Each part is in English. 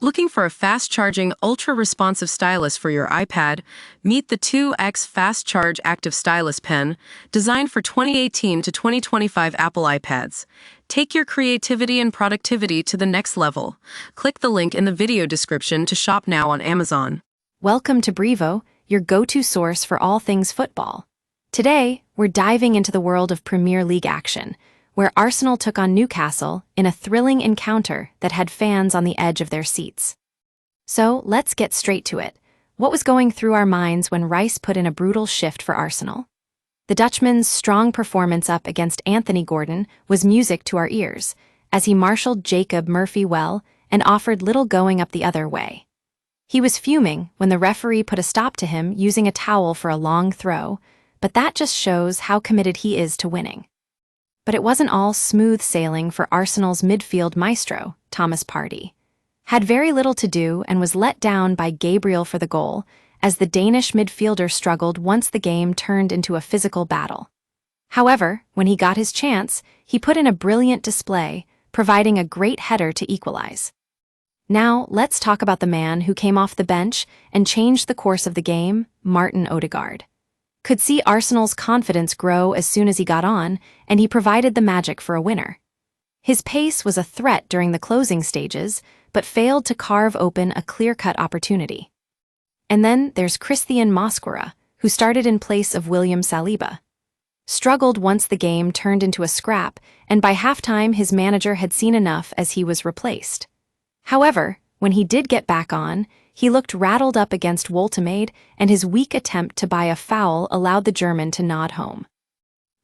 Looking for a fast-charging, ultra-responsive stylus for your iPad? Meet the 2X Fast Charge Active Stylus Pen, designed for 2018 to 2025 Apple iPads. Take your creativity and productivity to the next level. Click the link in the video description to shop now on Amazon. Welcome to Brevo, your go-to source for all things football. Today, we're diving into the world of Premier League action, where Arsenal took on Newcastle in a thrilling encounter that had fans on the edge of their seats. So, let's get straight to it. What was going through our minds when Rice put in a brutal shift for Arsenal? The Dutchman's strong performance up against Anthony Gordon was music to our ears, as he marshaled Jacob Murphy well and offered little going up the other way. He was fuming when the referee put a stop to him using a towel for a long throw, but that just shows how committed he is to winning. But it wasn't all smooth sailing for Arsenal's midfield maestro, Thomas Partey. Had very little to do and was let down by Gabriel for the goal, as the Danish midfielder struggled once the game turned into a physical battle. However, when he got his chance, he put in a brilliant display, providing a great header to equalize. Now, let's talk about the man who came off the bench and changed the course of the game, Martin Odegaard. Could see Arsenal's confidence grow as soon as he got on, and he provided the magic for a winner. His pace was a threat during the closing stages, but failed to carve open a clear-cut opportunity. And then there's Christian Mosquera, who started in place of William Saliba. Struggled once the game turned into a scrap, and by halftime his manager had seen enough as he was replaced. However, when he did get back on, he looked rattled up against Woltemade, and his weak attempt to buy a foul allowed the German to nod home.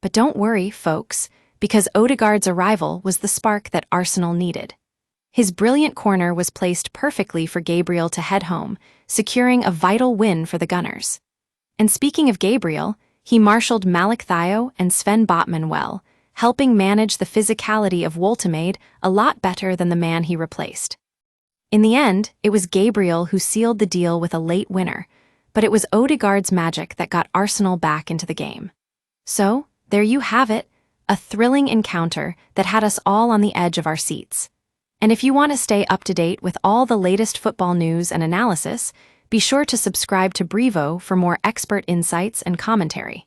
But don't worry, folks, because Odegaard's arrival was the spark that Arsenal needed. His brilliant corner was placed perfectly for Gabriel to head home, securing a vital win for the Gunners. And speaking of Gabriel, he marshaled Malik Thiaw and Sven Botman well, helping manage the physicality of Woltemade a lot better than the man he replaced. In the end, it was Gabriel who sealed the deal with a late winner, but it was Odegaard's magic that got Arsenal back into the game. So, there you have it, a thrilling encounter that had us all on the edge of our seats. And if you want to stay up to date with all the latest football news and analysis, be sure to subscribe to Brevo for more expert insights and commentary.